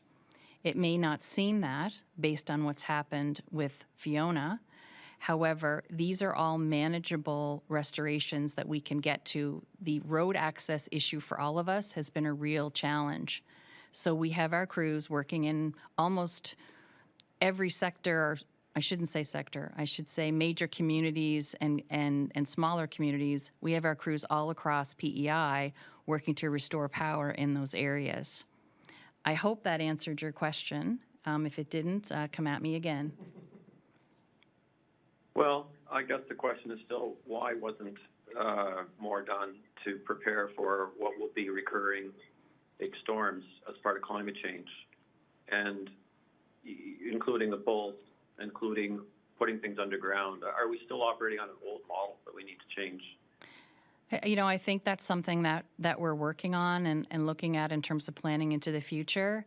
It may not seem that based on what's happened with Fiona. However, these are all manageable restorations that we can get to. The road access issue for all of us has been a real challenge. So we have our crews working in almost every sector, or I shouldn't say sector, I should say major communities and smaller communities. We have our crews all across P.E.I. working to restore power in those areas. I hope that answered your question. If it didn't, come at me again. Well, I guess the question is still, why wasn't more done to prepare for what will be recurring big storms as part of climate change, and including the poles, including putting things underground? Are we still operating on an old model that we need to change? You know, I think that's something that we're working on and looking at in terms of planning into the future.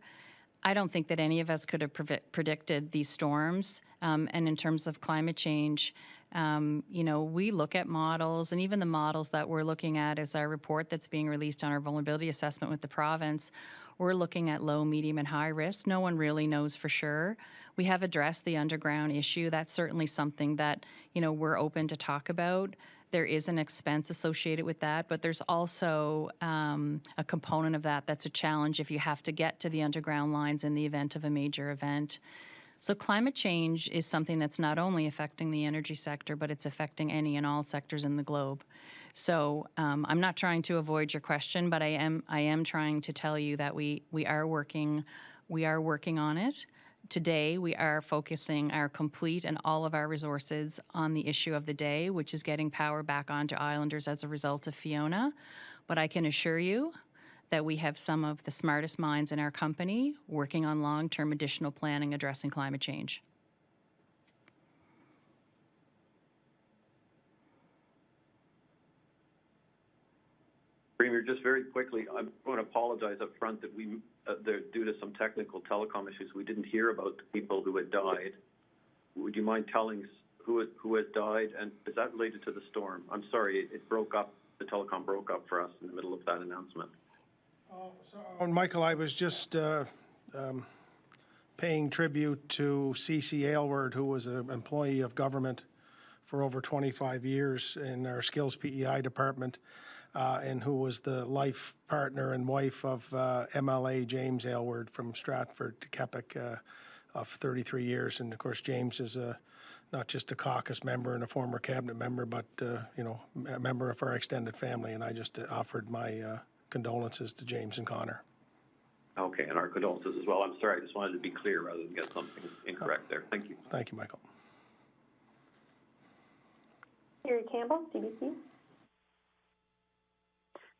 I don't think that any of us could have predicted these storms. And in terms of climate change, you know, we look at models, and even the models that we're looking at is our report that's being released on our vulnerability assessment with the province. We're looking at low, medium, and high risk. No one really knows for sure. We have addressed the underground issue. That's certainly something that, you know, we're open to talk about. There is an expense associated with that, but there's also a component of that that's a challenge if you have to get to the underground lines in the event of a major event. So climate change is something that's not only affecting the energy sector, but it's affecting any and all sectors in the globe. So I'm not trying to avoid your question, but I am trying to tell you that we are working on it. Today, we are focusing our complete and all of our resources on the issue of the day, which is getting power back onto islanders as a result of Fiona. But I can assure you that we have some of the smartest minds in our company working on long-term additional planning addressing climate change. Premier, just very quickly, I'm going to apologize up front that due to some technical telecom issues, we didn't hear about the people who had died. Would you mind telling us who has died, and is that related to the storm? I'm sorry, it broke up. The telecom broke up for us in the middle of that announcement. Michael, I was just paying tribute to CeCe Alward, who was an employee of government for over 25 years in our Skills P.E.I. department, and who was the life partner and wife of MLA James Alward from Stratford to Quebec of 33 years. And of course, James is not just a caucus member and a former cabinet member, but a member of our extended family. And I just offered my condolences to James and Connor. Okay, and our condolences as well. I'm sorry, I just wanted to be clear rather than get something incorrect there. Thank you. Thank you, Michael. Gary Campbell, CBC.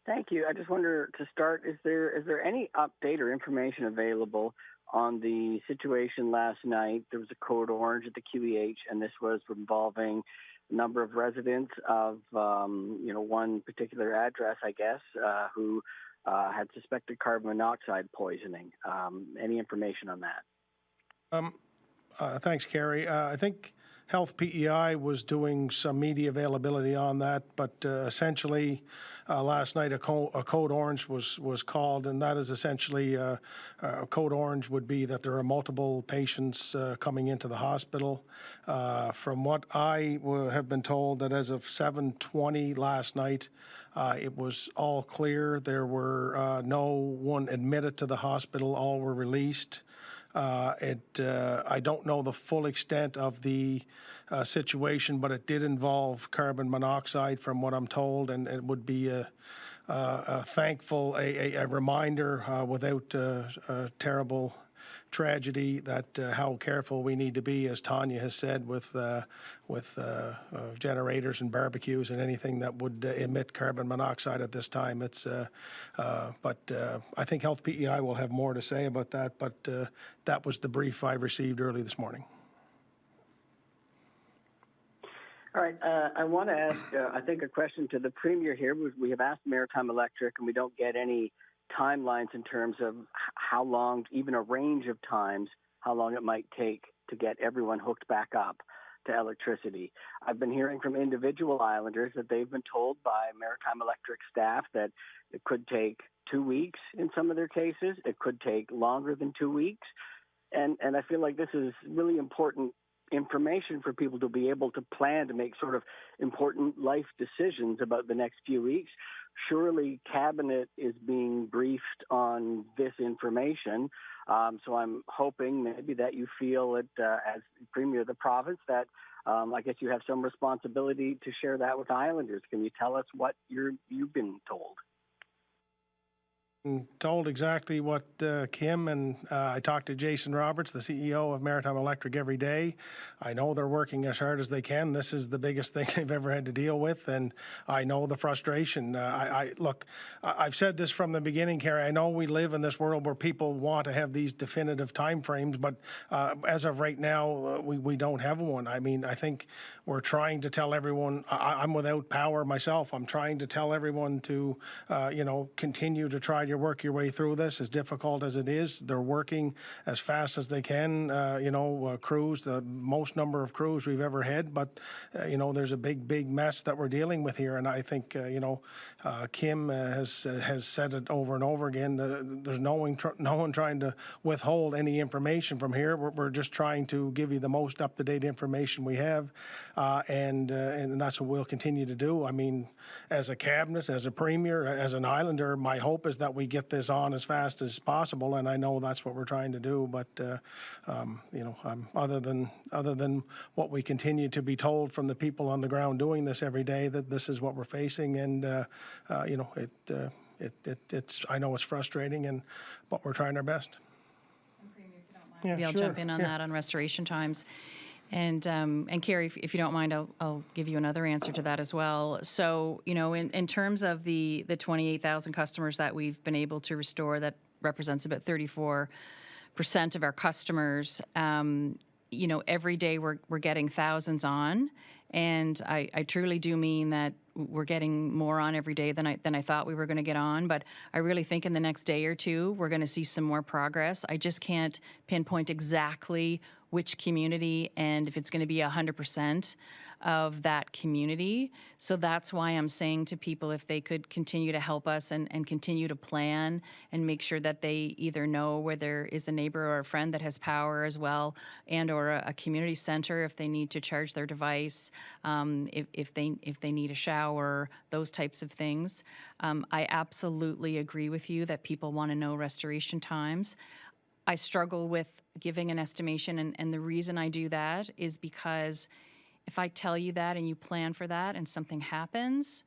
Thank you. I just wonder, to start, is there any update or information available on the situation last night? There was a code orange at the QEH, and this was involving a number of residents of one particular address, I guess, who had suspected carbon monoxide poisoning. Any information on that? Thanks, Kerry. I think Health P.E.I. was doing some media availability on that, but essentially last night a code orange was called, and that is essentially a code orange would be that there are multiple patients coming into the hospital. From what I have been told, that as of 7:20 last night, it was all clear. There were no one admitted to the hospital. All were released. I don't know the full extent of the situation, but it did involve carbon monoxide from what I'm told, and it would be a reminder without a terrible tragedy that how careful we need to be, as Tanya has said, with generators and barbecues and anything that would emit carbon monoxide at this time. But I think Health P.E.I. will have more to say about that, but that was the brief I received early this morning. All right. I want to ask, I think, a question to the Premier here. We have asked Maritime Electric, and we don't get any timelines in terms of how long, even a range of times, how long it might take to get everyone hooked back up to electricity. I've been hearing from individual islanders that they've been told by Maritime Electric staff that it could take 2 weeks in some of their cases. It could take longer than 2 weeks. And I feel like this is really important information for people to be able to plan to make sort of important life decisions about the next few weeks. Surely Cabinet is being briefed on this information. So I'm hoping maybe that you feel that as Premier of the province that I guess you have some responsibility to share that with Islanders. Can you tell us what you've been told? Told exactly what Kim and I talked to Jason Roberts, the CEO of Maritime Electric, every day. I know they're working as hard as they can. This is the biggest thing they've ever had to deal with, and I know the frustration. Look, I've said this from the beginning, Carrie. I know we live in this world where people want to have these definitive time frames, but as of right now, we don't have one. I mean, I think we're trying to tell everyone. I'm without power myself. I'm trying to tell everyone to, continue to try to work your way through this, as difficult as it is. They're working as fast as they can. Crews, the most number of crews we've ever had, but there's a big mess that we're dealing with here. And I think Kim has said it over and over again. There's no one trying to withhold any information from here. We're just trying to give you the most up-to-date information we have, and that's what we'll continue to do. I mean, as a cabinet, as a premier, as an islander, my hope is that we get this on as fast as possible, and I know that's what we're trying to do. But other than what we continue to be told from the people on the ground doing this every day, that this is what we're facing, and it's I know it's frustrating, but we're trying our best. Maybe I'll jump in on that on restoration times. And Carrie, if you don't mind, I'll give you another answer to that as well. So, in terms of the 28,000 customers that we've been able to restore, that represents about 34% of our customers. Every day we're getting thousands on, And I truly do mean that we're getting more on every day than I thought we were going to get on. But I really think in the next day or two, we're going to see some more progress. I just can't pinpoint exactly which community and if it's going to be 100% of that community. So that's why I'm saying to people, if they could continue to help us and continue to plan and make sure that they either know where there is a neighbor or a friend that has power as well, and or a community center if they need to charge their device, if they need a shower, those types of things. I absolutely agree with you that people want to know restoration times. I struggle with giving an estimation, and the reason I do that is because if I tell you that and you plan for that and something happens,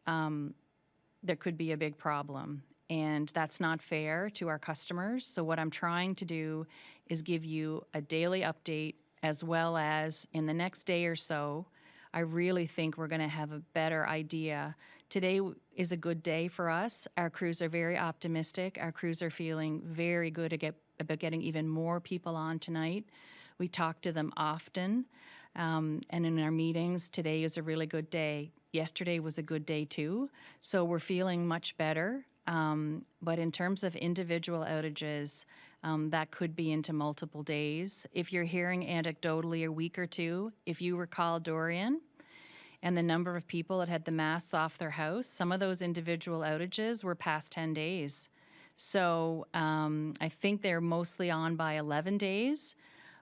there could be a big problem. And that's not fair to our customers. So what I'm trying to do is give you a daily update, as well as in the next day or so, I really think we're going to have a better idea. Today is a good day for us. Our crews are very optimistic. Our crews are feeling very good about getting even more people on tonight. We talk to them often. And in our meetings, today is a really good day. Yesterday was a good day too. So we're feeling much better. But in terms of individual outages, that could be into multiple days. If you're hearing anecdotally a week or two, if you recall Dorian and the number of people that had the masts off their house, some of those individual outages were past 10 days. So I think they're mostly on by 11 days.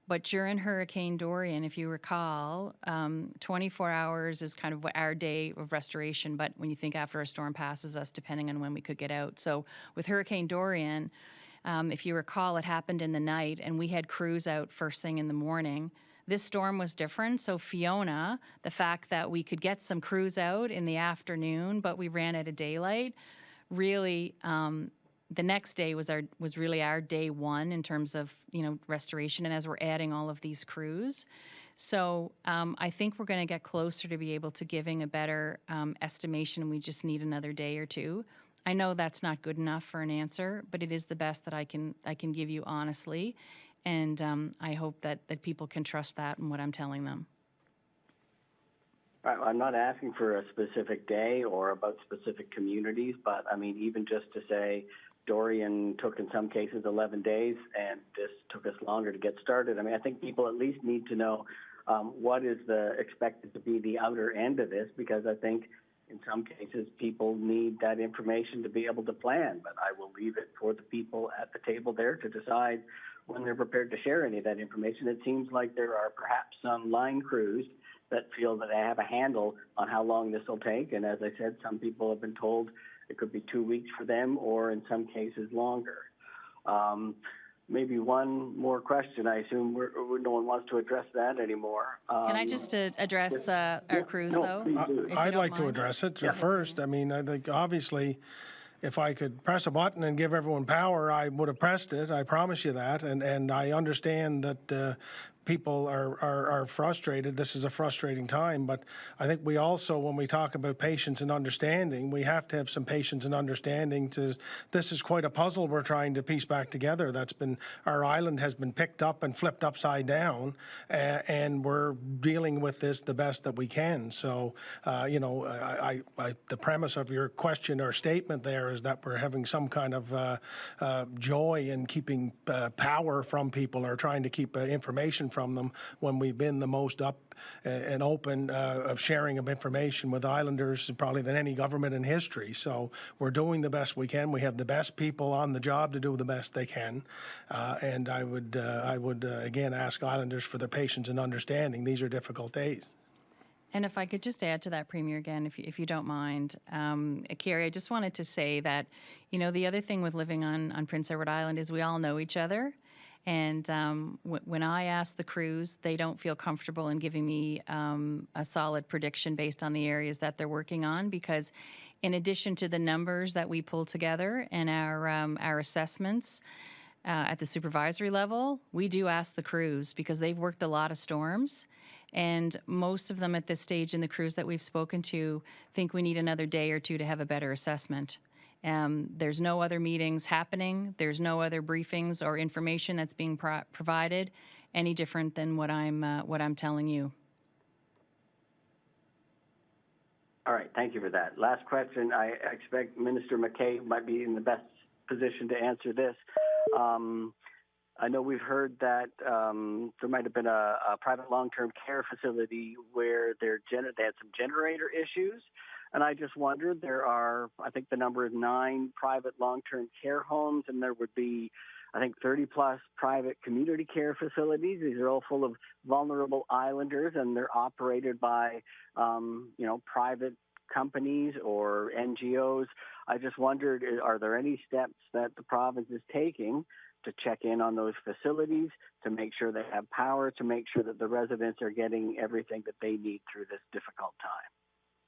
But during Hurricane Dorian, if you recall, 24 hours is kind of our day of restoration, but when you think after a storm passes us, depending on when we could get out. So with Hurricane Dorian, if you recall, it happened in the night, and we had crews out first thing in the morning. This storm was different. So Fiona, the fact that we could get some crews out in the afternoon, but we ran out of daylight, really the next day was really our day one in terms of, restoration, and as we're adding all of these crews. So I think we're going to get closer to be able to giving a better estimation. We just need another day or two. I know that's not good enough for an answer, but it is the best that I can give you honestly, and I hope that people can trust that in what I'm telling them. I'm not asking for a specific day or about specific communities, but I mean, even just to say Dorian took in some cases 11 days and this took us longer to get started. I mean, I think people at least need to know what is expected to be the outer end of this, because I think in some cases people need that information to be able to plan, but I will leave it for the people at the table there to decide when they're prepared to share any of that information. It seems like there are perhaps some line crews that feel that they have a handle on how long this will take. And as I said, some people have been told it could be 2 weeks for them, or in some cases longer. Maybe one more question. I assume no one wants to address that anymore. Can I just address our crews, though? I'd like to address it first. I mean, I think obviously if I could press a button and give everyone power, I would have pressed it. I promise you that. And I understand that people are frustrated. This is a frustrating time, but I think we also, when we talk about patience and understanding, we have to have some patience and understanding. This is quite a puzzle we're trying to piece back together. Our island has been picked up and flipped upside down, and we're dealing with this the best that we can. So, the premise of your question or statement there is that we're having some kind of joy in keeping power from people, or trying to keep information from them, when we've been the most up and open of sharing of information with islanders probably than any government in history. So we're doing the best we can. We have the best people on the job to do the best they can. And I would again ask islanders for their patience and understanding. These are difficult days. And if I could just add to that, Premier, again, if you don't mind, Carrie, I just wanted to say that, the other thing with living on Prince Edward Island is we all know each other. And when I ask the crews, they don't feel comfortable in giving me a solid prediction based on the areas that they're working on, because in addition to the numbers that we pull together and our assessments at the supervisory level, we do ask the crews, because they've worked a lot of storms. And most of them at this stage in the crews that we've spoken to think we need another day or two to have a better assessment. There's no other meetings happening. There's no other briefings or information that's being provided any different than what I'm telling you. All right, thank you for that. Last question. I expect Minister MacKay might be in the best position to answer this. I know we've heard that there might have been a private long-term care facility where they had some generator issues. And I just wondered, there are, I think the number is 9 private long-term care homes, and there would be, I think, 30-plus private community care facilities. These are all full of vulnerable islanders, and they're operated by, private companies or NGOs. I just wondered, are there any steps that the province is taking to check in on those facilities, to make sure they have power, to make sure that the residents are getting everything that they need through this difficult time?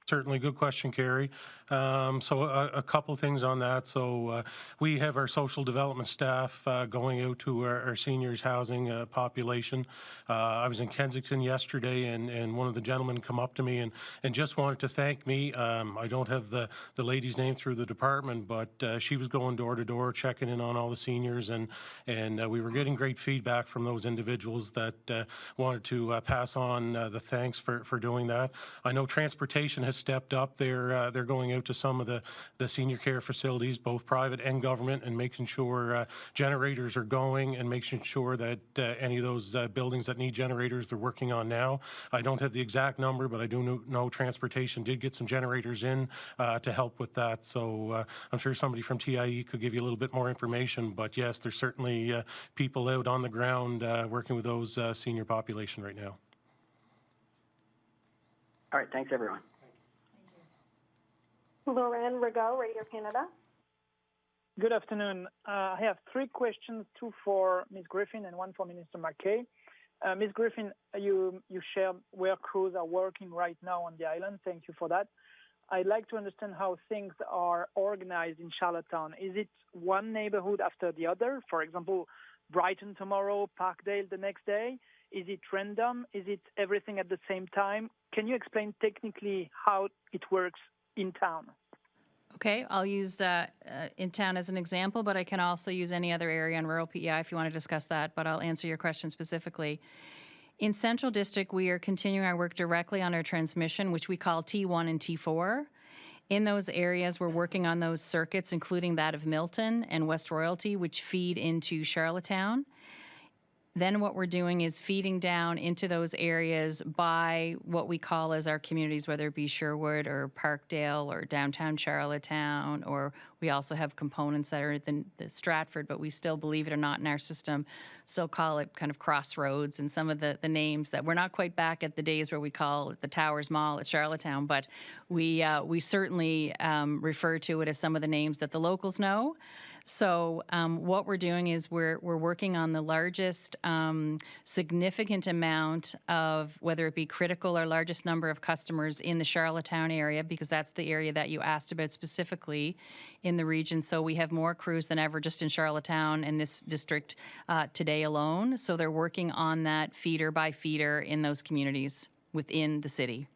Certainly, good question, Carrie. So a couple things on that. So we have our social development staff going out to our seniors housing population. I was in Kensington yesterday, and one of the gentlemen come up to me and just wanted to thank me. I don't have the lady's name through the department, but she was going door to door, checking in on all the seniors, and we were getting great feedback from those individuals that wanted to pass on the thanks for doing that. I know transportation has stepped up. They're going out to some of the senior care facilities, both private and government, and making sure generators are going and making sure that any of those buildings that need generators they're working on now. I don't have the exact number, but I do know transportation did get some generators in to help with that. So I'm sure somebody from P.E.I could give you a little bit more information, but yes, there's certainly people out on the ground working with those senior population right now. All right, thanks everyone. Lauren Rigaud, Radio Canada. Good afternoon. I have 3 questions, 2 for Ms. Griffin and 1 for Minister MacKay. Ms. Griffin, you shared where crews are working right now on the island. Thank you for that. I'd like to understand how things are organized in Charlottetown. Is it one neighborhood after the other? For example, Brighton tomorrow, Parkdale the next day? Is it random? Is it everything at the same time? Can you explain technically how it works in town? Okay, I'll use in town as an example, but I can also use any other area in rural P.E.I if you want to discuss that, but I'll answer your question specifically. In Central District, we are continuing our work directly on our transmission, which we call T1 and T4. In those areas, we're working on those circuits, including that of Milton and West Royalty, which feed into Charlottetown. Then what we're doing is feeding down into those areas by what we call as our communities, whether it be Sherwood or Parkdale or downtown Charlottetown, or we also have components that are the Stratford, but we still, believe it or not, in our system still call it kind of Crossroads, and some of the names that we're not quite back at the days where we call it the Towers Mall at Charlottetown, but we certainly refer to it as some of the names that the locals know. So what we're doing is we're working on the largest significant amount of, whether it be critical or largest number of customers in the Charlottetown area, because that's the area that you asked about specifically in the region. So we have more crews than ever just in Charlottetown and this district today alone. So they're working on that feeder by feeder in those communities within the city.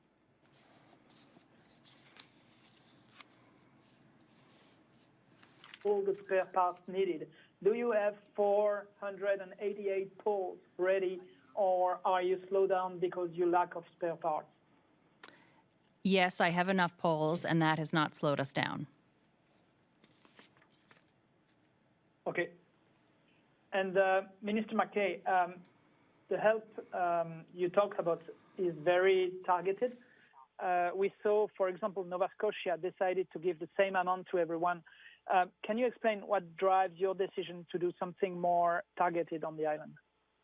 All the spare parts needed. Do you have 488 poles ready, or are you slowed down because you lack of spare parts? Yes, I have enough poles, and that has not slowed us down. Okay. And Minister MacKay, the help you talked about is very targeted. We saw, for example, Nova Scotia decided to give the same amount to everyone. Can you explain what drives your decision to do something more targeted on the island?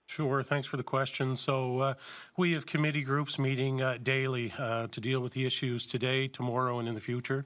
Sure. Thanks for the question. So we have committee groups meeting daily to deal with the issues today, tomorrow, and in the future.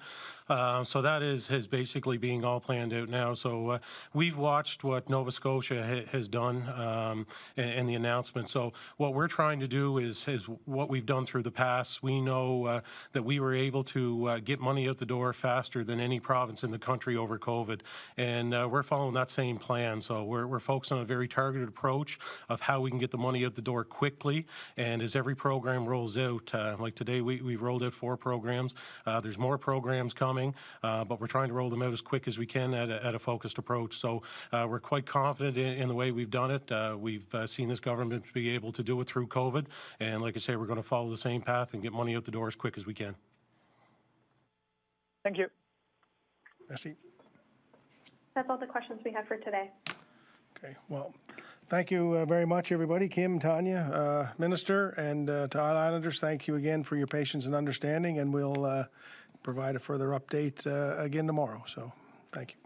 So that is basically being all planned out now. So we've watched what Nova Scotia has done and the announcement. So what we're trying to do is what we've done through the past. We know that we were able to get money out the door faster than any province in the country over COVID. And we're following that same plan. So we're focused on a very targeted approach of how we can get the money out the door quickly. And as every program rolls out, like today we've rolled out 4 programs. There's more programs coming, but we're trying to roll them out as quick as we can at a focused approach. So we're quite confident in the way we've done it. We've seen this government be able to do it through COVID. And like I say, we're going to follow the same path and get money out the door as quick as we can. Thank you. Merci. That's all the questions we have for today. Okay, well, thank you very much, everybody. Kim, Tanya, Minister, and to all Islanders, thank you again for your patience and understanding, and we'll provide a further update again tomorrow. So, thank you.